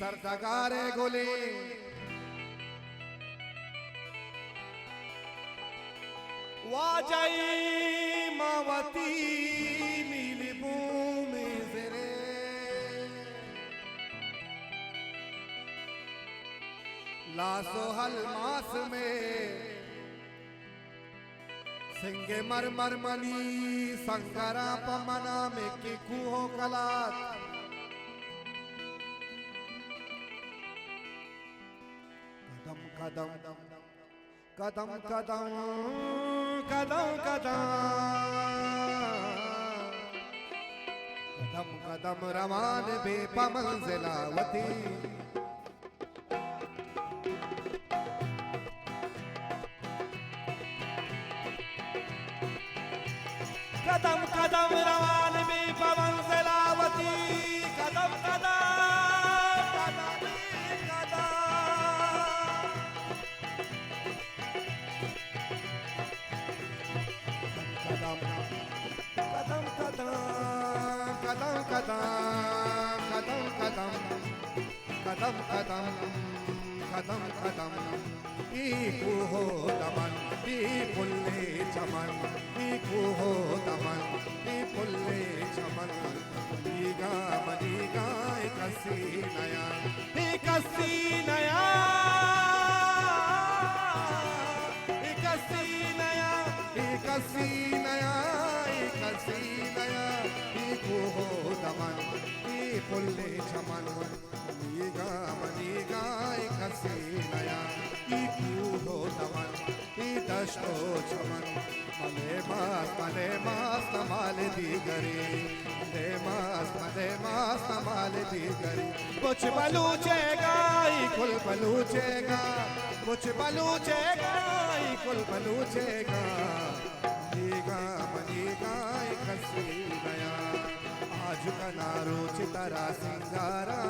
सरदगारे गोले वाजई मावती नीली भूमि जरे लासो हल मास में सिंगे मर मर मनी संगरा पमना में की कुहो कलात कदम कदम कदम कदम कदम कदम कदम रवान बेपमंजिलावती कदम कदम रवान बेपमंजिलावती कदम कदम कदम कदम कदम कदम कदम कदम कदम कदम कदम पीकू हो दमन पी पुल्ले चमन पीकू हो दमन पी पुल्ले चमन मनीगा कसी नया कसी नया कसी नया कसी नया कसी नया पीकू हो दमन पी पुल्ले चमन मनीगा कसी नया पीकू हो दमन पी दशो चमन मले मास तमाल दी गरी मले मास तमाल दी गरी कुछ बलूचेगा कुल बलूचेगा कुछ बलूचेगा कुल बलूचेगा मनीगा कसी नया आज का नारो चितरा सिंगारा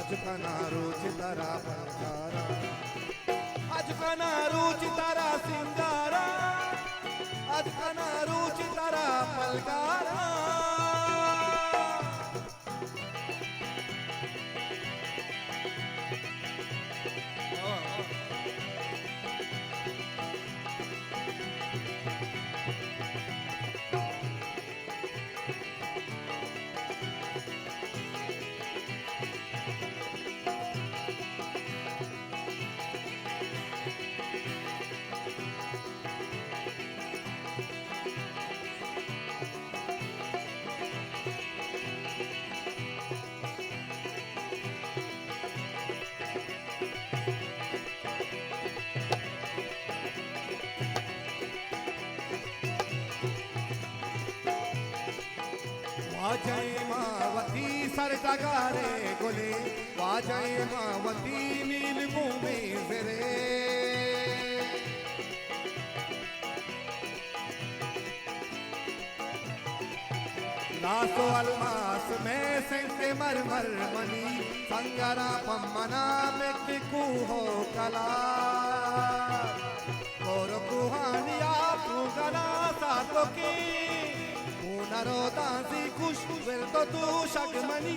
आज का नारो चितरा पलकारा आज का नारो चितरा सिंगारा आज का नारो चितरा पलकारा वाजय मावती सरदगारे गोले वाजय मावती नील भूमि जरे लासो अलमास में सिंगे मरमर मनी संगरा पम्मना में किकू हो कला और कुहानिया कुगना सातो की नरो दासी खुश तो तू शगमनी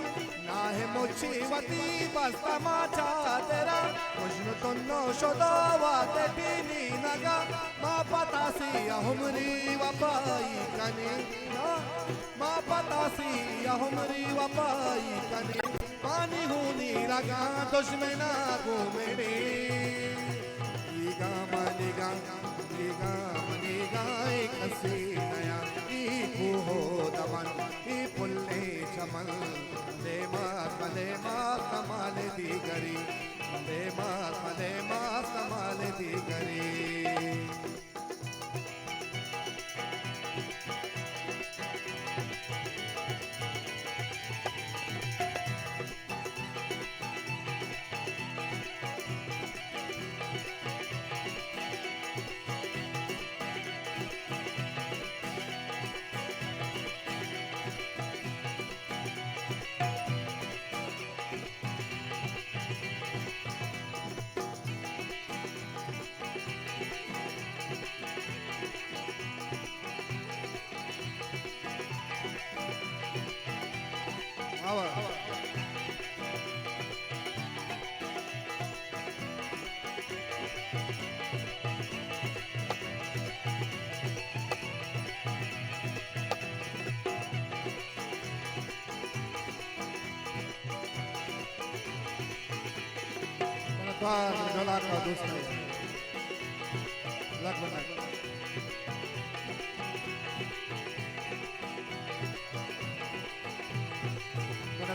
ना है मुच्छीवती बस तमाचा तेरा खुशनु तुन्नो शोदावाते पीनी नगा माँ पतासी अहुमरी वपाई कनी माँ पतासी अहुमरी वपाई कनी पानी हूनी लगा दुश्मना घूमेरी मनीगा कसी नया हो दमन पी पुल्ले चमन मले मास कमाल दी गरी मले मास कमाल दी गरी Tuar ढोला का दोस्त है लग बना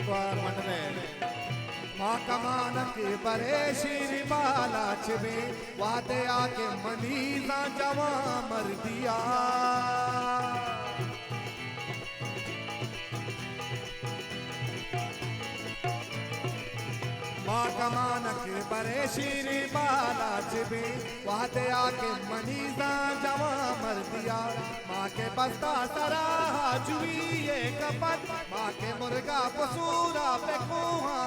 तुआर मंडले माँ कमान के बरे श्री बाला छिबे वादे आके मनीजा जवा मर दिया माँ कमान के बरे श्री बाला छिबे वादे आके मनीजा जवा मर दिया माँ के बस्ता सरा जुई कपट माँ के मुर्गा पसूरा पे कुहा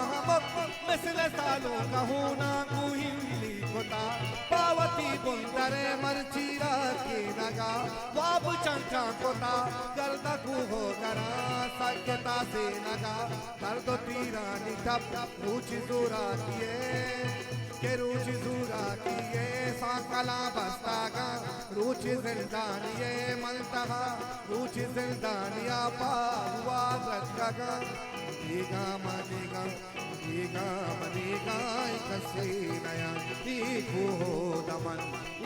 मिसले सालों कहूँ ना कुहिली कोता पावती बुंदरे मरचीरा की नगा वाब चंचा कोता गर्द कुहो करा सत्यता से नगा दर्द तीरा निठप रुचि दूरा किए के रुचि दूरा किए साकला बस्तागा रुचि जिंदानिये मलतहा रुचि जिंदानिया पावा रखगा दीगा मनीगा दीगा मनीगा कसे नया दीखो दमन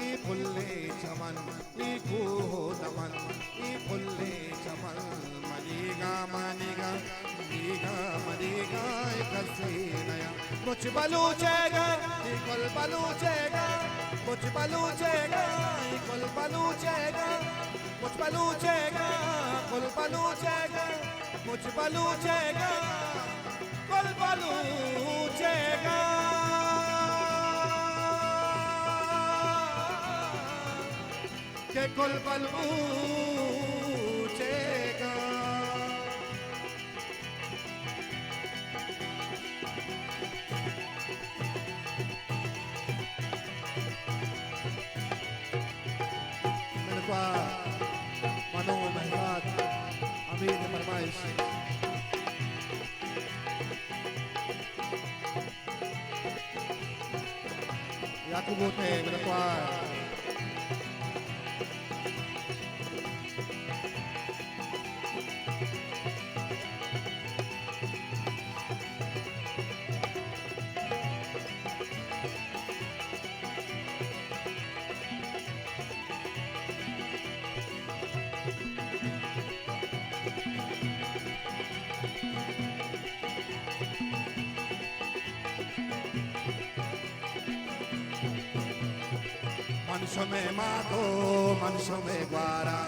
ई फुल्ले चमन दीखो दमन ई फुल्ले चमन मनीगा मनीगा दीगा मनीगा कसे नया कुछ बलूचेगा कुल बलूचेगा कुछ बलूचेगा कुल बलूचेगा कुछ बलूचेगा कुल बलूचेगा कुछ बलूचेगा कुल बलूचेगा के कुल बलूचेगा Manu Mahrat Amir Farmaish Yakubu Te Menekuar Manso me mato, manso me guara,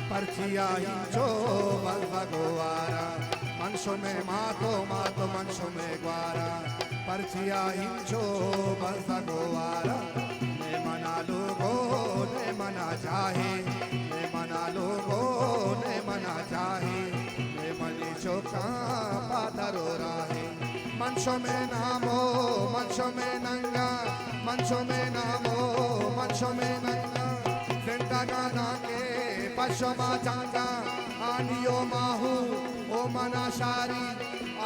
parchia hincho, balva goara. Manso me mato, manso me guara, parchia hincho, balva goara. Ne mana logo, ne mana chahe, ne mana logo, ne mana chahe, ne mani choka padaro rahe. Manso me namo, manso me nanga, manso me namo. Manso me nanga, zendagana ke pashoma changa, aliyo mahu, o manashari,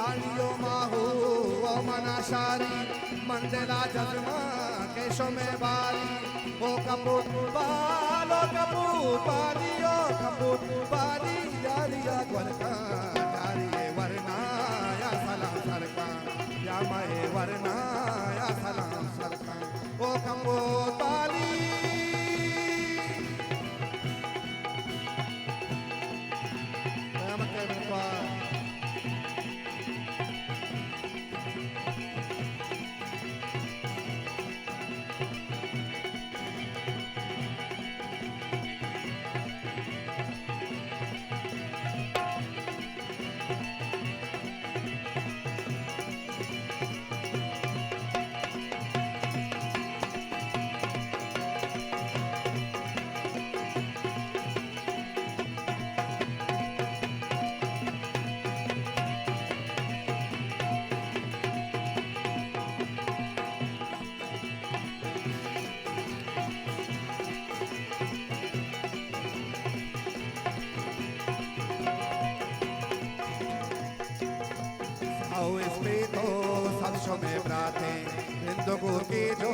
aliyo mahu, o manashari, mandela jazma, kesho me bari, o kaput bali, o kaput bali, yariya gwarka, yariye varna, ya salam sarka, ya mae varna, ya salam sarka, o kaput bali. Salso me brate, vendo gurgito,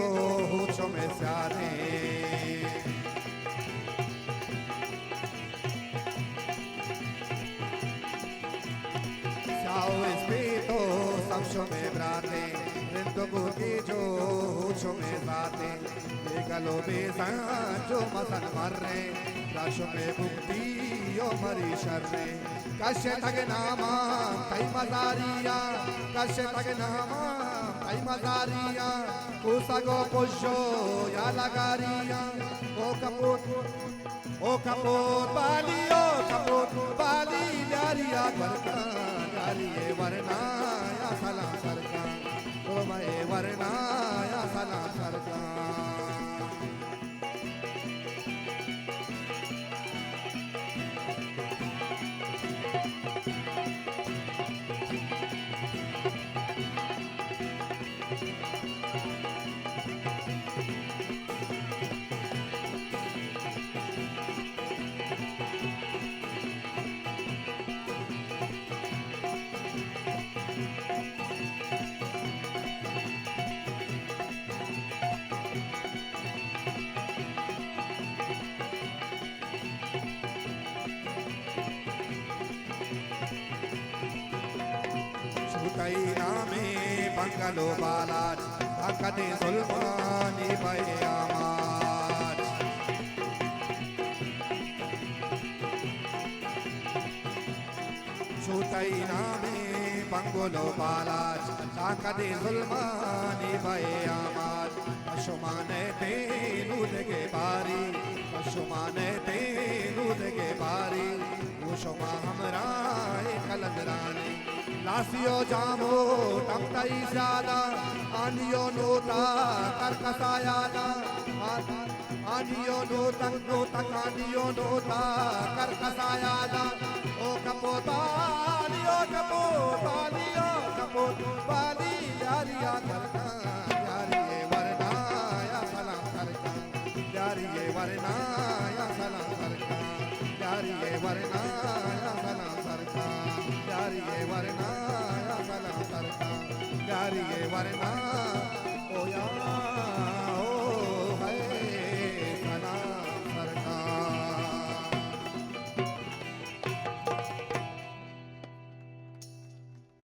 hucho me sade. Ciao espirito, salso me brate, गुफ्तगू की जो होशों में जाते गलो बेसांजो मसन मर्रे राशों में बुक्ति यो मरी शर्रे कशे तग नामा कई मजारिया कशे तग नामा कई मजारिया कुसगो पुशो या लगारिया ओ कपूर बाली यारिया वरना यारिये वरना या सलाम सरका ओ मैं वरना या सलाम सरका नामे बंगलो बालाज हकदे सुल्तानी बयामाज छूतई नामे बंगलो बालाज हकदे सुल्तानी बयामाज पशुमाने ते दूध के बारी पशुमाने ते दूध के बारी उशमा हमरा कलंदरानी लासियो जामो टमटई ज्यादा आनियो नोता करकसायादा आनियो नोता आनियो नोता करकसायादा ओ कपोतालियो कपोताली यारिया करका यारिये वरना या सलाम करका यारिये वरना या सलाम करका यारिये वरना या सलाम करका यारिये वरना या सलाम करका यारिये वरना